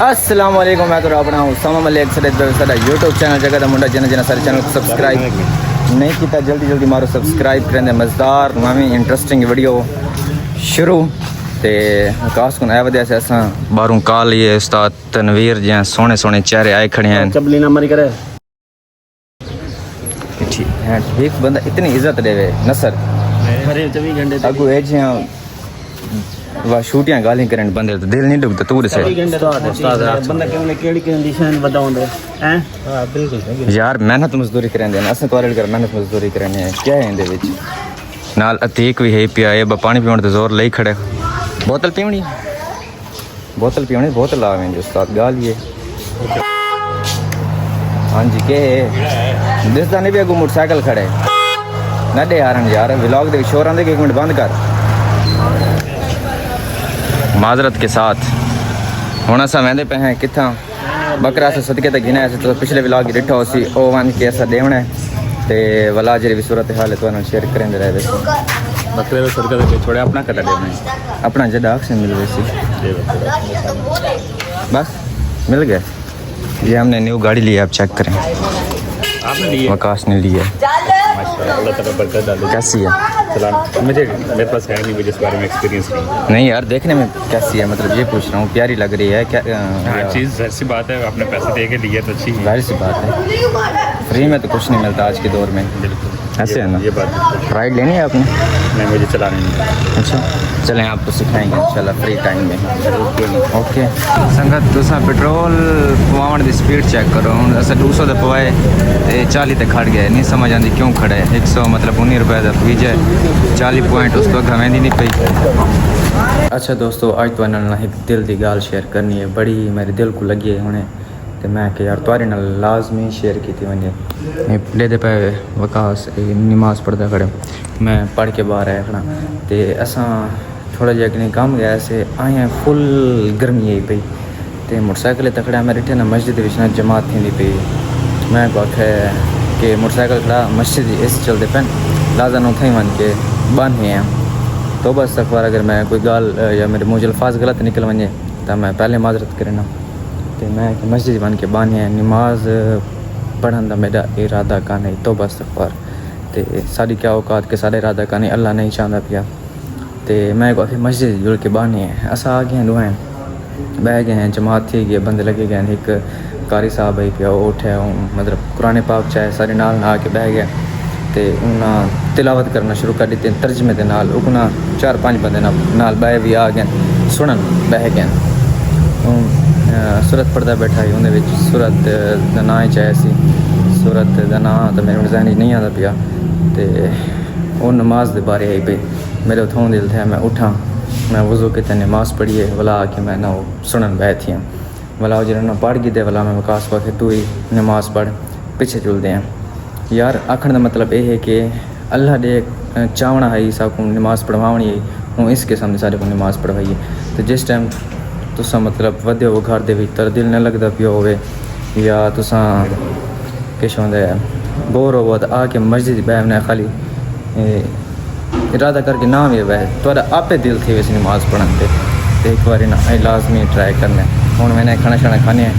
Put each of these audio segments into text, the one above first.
अस्सलाम वालेकुम, मैं तो अपना हूँ समा मलिक साडा यूट्यूब चैनल जगह का मुंडा जिन्हें सारे चैनल को सब्सक्राइब नहीं किया जल्दी मारो सब्सक्राइब करें। मज़ेदार नवी इंटरेस्टिंग वीडियो शुरू ते विकास को आया वजह से असां बारूं कॉल ये उस्ताद तनवीर जैं सोने सोने चेहरे आए खड़े हैं। चबली ना मरी करे ठीक बंदा इतनी इज्जत देवे नसर अरे 24 घंटे अगू एज वा शूटियां गाली करन बंदे तो दिल नहीं डुगदा तू से बंदा क्यों ने केड़ी कंडीशन बताउंदे हैं। हां बिल्कुल यार मेहनत मजदूरी करन दे अस तोरे कर मेहनत मजदूरी करने क्या है इंदे विच नाल अतीक भी है पिया ए पानी पीण ते जोर लई खड़े बोतल पीवनी बोतल आवें जो उस्ताद गाल ये हां जी के दिसदा नहीं भी अगू मोटरसाइकिल खड़े ना दे यार व्लॉग दे शोर आंदे कि 1 मिनट बंद कर माजरत के साथ हुण असां वेंदे पे हैं किथां बकरा से सदके तक गिना तो पिछले व्लॉग ही डिठो सी ओ वन के असां देवना ते वला जेरी भी सूरत हाल है तो शेयर करेंदे रहे वैसे बकरे दा सदका दे छोड़े अपना कटा देना अपना जदा से मिल वैसी बस मिल गया। ये हमने न्यू गाड़ी ली, आप चेक करें। आपने ली है? वकास ने ली है। माशाल्लाह अल्लाह ताला बरकत डाले। कैसी है? चलान मेरे पास है नहीं, मुझे इस बारे में एक्सपीरियंस नहीं यार देखने में कैसी है, मतलब ये पूछ रहा हूँ। प्यारी लग रही है क्या? चीज़ जाहिर सी बात है, आपने पैसे दे के लिए तो अच्छी जाहिर सी बात है, फ्री में तो कुछ नहीं मिलता आज के दौर में। बिल्कुल ऐसे है ना। ये बात राइड लेनी है आपने? नहीं, मुझे चलानी नहीं। अच्छा चलें आपको सिखाएंगे इंशाल्लाह फ्री टाइम में। ओके संगत तुसा पेट्रोल पवाण की स्पीड चेक करो। हूँ अस 200 का पवाए तो 40 तक खड़ गए, नहीं समझ आती क्यों खड़े। 100 मतलब 19 रुपये का पीजे 40 पॉइंट उस वक्त हमें नहीं पई। अच्छा दोस्तों अज तो एक दिल की गाल शेयर करनी है, बड़ी मेरे दिल को लगी है हुणे तो मैं कि यार तुआरे नाल लाजमी शेयर की वजे। लेदे पे वकास नमाज पढ़ता खड़े, मैं पढ़ के बाहर आया खड़ा तो असा थोड़ा जहा कहीं कम गया से आए फुल गर्मी आई पई तो मोटरसाइकिल तकड़ा मैं डिठे ना मस्जिद ना जमात थी पई। मैं आखे कि मोटरसाइकिल खड़ा मस्जिद इस चलते पैन लाजन उथई वन के बन हैं तो बस अखबार अगर मैं कोई गाल या मेरे मुँह अल्फाज गलत निकल वजे तो मैं पहले माजरत करना तो मैं मस्जिद बन के बाने नमाज पढ़न का मेरा इरादा का नहीं तो बस अखबार तो साड़ी क्या औकात के सारे इरादा का नहीं, अल्लाह नहीं चाहता पिया तो मैं को मस्जिद जुड़ के बाने अस आ गए दुआएं बह गए हैं, जमात थी गए, बंदे लगे गए। एक कारी साहब आई पिया उठे मतलब कुरान पाक चाहे सारे नाल ना आके बह गए तो उन्हें तिलावत करना शुरू कर दी तर्जमे के नाल। उकना 4-5 बंदे नाल बह भी आ गए सुनन बह गए। सूरत पढ़ता बैठा ही उन्हें सूरत का ना ही चाहे सी सूरत का ना तो मेरे जहन नहीं आता पिया तो वो नमाज के बारे आई पई मेरे उथों दिल थे। मैं उठा मैं वज़ू किते नमाज पढ़िए वाला आके मैं ना वो सुनन बैठी हूँ वाला जिन्होंने पढ़ गई दे वाला मैं वकास पाके तू ही नमाज पढ़ पीछे चलते हैं। यार आखण का मतलब ये है कि अल्लाह दे चावना है साकू नमाज पढ़वानी है हूँ इस किस्म सारे को नमाज पढ़वाइए तो जिस टाइम तुसा मतलब वधे हो घर दे तर दिल न लगता पिया होवे या तुसा किश होंदे बोर हो तो आके मस्जिद बैठना खाली इरादा करके ना भी बह थोड़ा आपे दिल थी वैसे नमाज पढ़न ते एक बार ना लाजमी ट्राई करना। हूँ मैंने खाना शाना खाने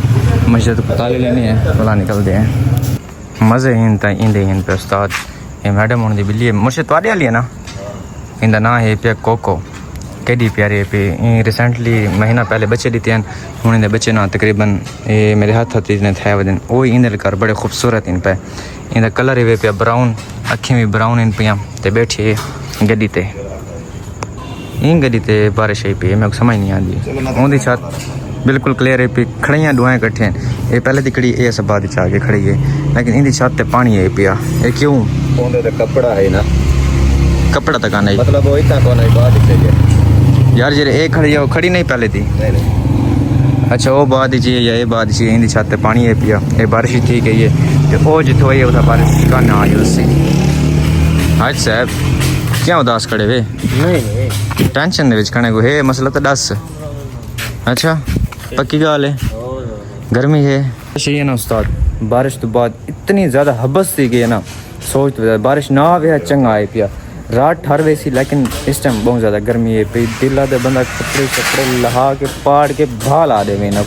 मस्जिद को ताले लेने हैं भला निकलते हैं। मज़े इन इंदे इन पे उस्ताद ये मैडम होने बिल्ली है मुझे तुआरे वाली है ना, इंदा ना है पे कोको केडी प्यारे पे रिसेंटली महीना पहले बच्चे दिते हैं हूँ इन्हें बच्चे ना तकरीबन ये मेरे हाथ ने थे वजन वो इंदे कर बड़े खूबसूरत इन पे इंदा कलर ही वे पे ब्राउन अखी भी ब्राउन इन पियाँ तो बैठिए गड्डी ते इन गड्डी ते बारिश आई पे मैं समझ नहीं आती उनकी छत बिल्कुल क्लियर है पे खड़ियाँ दुआएं कट्ठे ये पहले दिखड़ी ये सब बाद आके खड़ी है लेकिन इनकी छत ते पानी आई पिया ये क्यों कपड़ा है ना कपड़ा तक आना मतलब वो इतना कौन है बात है यार जे एक खड़ी है वो खड़ी नहीं पहले थी। अच्छा वो बाद चाहिए या ये बाद चाहिए इनकी छत पानी है पिया ये बारिश ही ठीक है ये तो वो जितों आई उस बारिश का ना आई उससे। हाज साहब क्या उदास खड़े वे? नहीं टेंशन दे विच खड़े को है मसला तो दस। अच्छा पक्की गाल है गर्मी है सही है ना उस्ताद। बारिश तो बाद इतनी ज़्यादा हबस थी गई ना सोच तो बारिश ना आवे चंगा आए पिया रात ठहर वैसी लेकिन इस टाइम बहुत ज़्यादा गर्मी है पे दिल आते बंदा कपड़े शपड़े लहा के पाड़ के भाल आ दे ना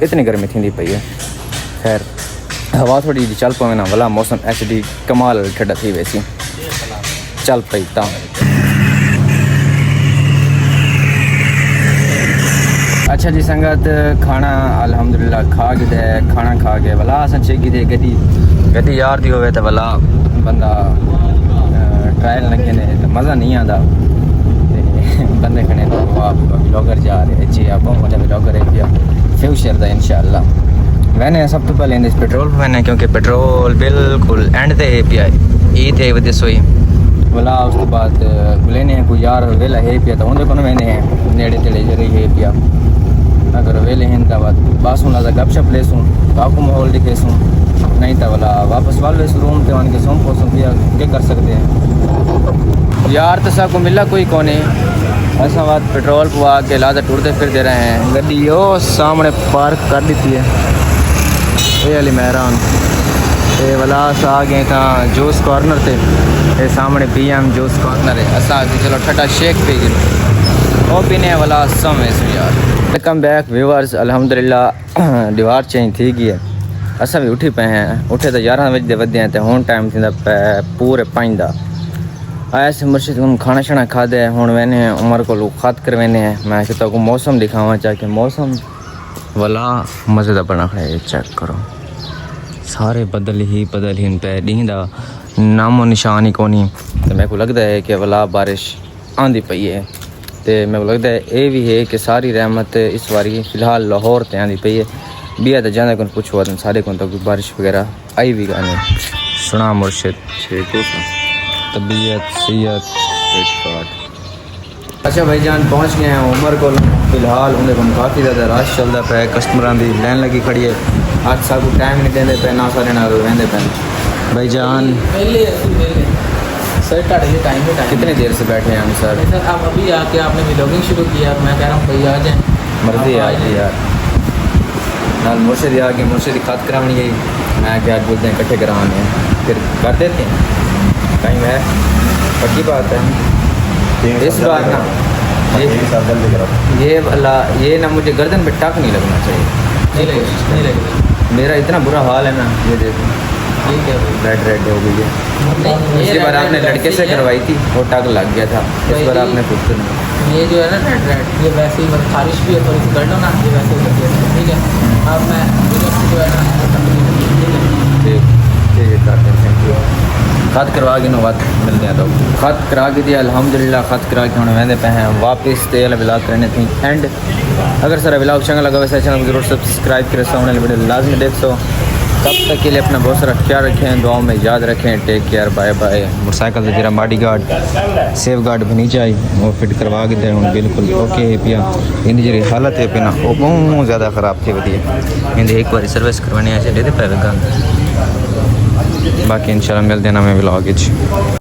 इतनी गर्मी थी पई है। खैर हवा थोड़ी जी चल पवे ना वाला मौसम एचडी कमाल ठंडा थी वैसी चल पई ता। अच्छा जी संगत खाना अल्हम्दुलिल्लाह खा के खाना खा के वाला अस चेकी दे गड्डी यार दी होवे तो वाला बंदा ट्रायल लगे ने तो मज़ा नहीं आता बंदे खने तो आप ब्लॉगर जा रहे जी आप मुझे ब्लॉगर है फ्यूचर का इंशाल्लाह। मैंने सब तो पहले इस पेट्रोल मैंने क्योंकि पेट्रोल बिल्कुल एंड ते पिया ई थे वजह सोई बोला उस तो बाद लेने कोई यार वेला है पिया तो उन्हें को मैंने नेड़े तेड़े जरी है पिया अगर वेले हैं तो बस हूँ लादा गपशप ले सूँ आपको माहौल दिखे सूँ नहीं तो वाला वापस वाले रूम पे मान के सोम पोसों पिया क्या कर सकते हैं यार तो सबको मिला कोई कौन है ऐसा बात पेट्रोल पवा के लादा टूरते फिरते रहे हैं गड्डी वो सामने पार्क कर दी है ये अली मेहरान ये वाला आ गए था जूस कॉर्नर से ये सामने PM जूस कॉर्नर है असा चलो ठंडा शेक पी गिर वो पीने वाला समय से यार। वेलकम बैक व्यूअर्स अल्हम्दुलिल्लाह दीवार चेंज थी गई है असा भी उठी पे हैं उठे तो 11 बजे वधे हैं तो हुण टाइम थी पूरे 5 दा आया से मुर्शिद हम खाना शाना खादे हुण वेने उमर को खत करवेने हैं मैं कहता को मौसम दिखावा चाहे मौसम वाला मज़े का बना खड़ा है चेक करो सारे बदल ही पे ॾींदा नामो निशान ही कोनी तो मेरे को लगता है कि वाला बारिश आंदी पई है तो मेरे को लगता है ये भी है कि सारी रहमत इस बारी फ़िलहाल लाहौर ते आंदी पई है बिया तो जाने को कुछ हुआ सारे को तो बारिश वगैरह आई भी गाने सुना मुर्शिद तबीयत सेहत। अच्छा भाईजान पहुँच गए हैं उमर को फ़िलहाल उन्हें हम काफ़ी ज़्यादा रश चलता पे कस्टमर की लाइन लगी खड़ी है आज सब टाइम नहीं देंगे पे ना सारे ना रहते पे भाईजान सर टाइम कितनी देर से बैठे हैं हम सर आप अभी आके आपने व्लॉगिंग शुरू किया मैं कह रहा हूँ भैया आ जाए मर्जी आ गई यार नाल मुर्शिद आ गए मुर्शिद खत करानी गई मैं क्या बोलते हैं इकट्ठे कराने फिर कर देते हैं टाइम है पक्की बात है इस बार ना ये वाला ये ना मुझे गर्दन में टक नहीं लगना चाहिए नहीं लगेगा मेरा इतना बुरा हाल है ना ये देखो ठीक है रेड हो गई है इसके बार आपने लड़के से करवाई थी वो टक लग गया था इस बार आपने खुद से नहीं ये जो है ना रेड ये वैसे ही मतलब खारिश भी है थोड़ी सी कर लो ना ये वैसे ही करती है ठीक है अब मैं जो है ना ठीक है करते हैं थैंक यू खत करवा के बात मिलते हैं तो खत करा के दिया अल्हम्दुलिल्लाह खत करा के हमने वहदे पे हैं वापस तेल ब्लॉग करने थी एंड अगर सारा ब्लॉग चंगा लगा वैसे चैनल को जरूर सब्सक्राइब करें सो वाले वीडियो लाजमी देख सो तब तक के लिए अपना बहुत सारा ख्याल रखें दुआओं में याद रखें take care bye bye. Motorcycle से जरा बॉडी गार्ड सेफ गार्ड बनी चाहिए वो फिट करवा के दे बिल्कुल ओके है पिया इन जी हालत है पिना वो बहुत ज़्यादा ख़राब थी वधिया इन एक बार सर्विस करवाने ऐसे दे पे बाकी इंशाल्लाह मिलते हैं ना मैं ब्लॉग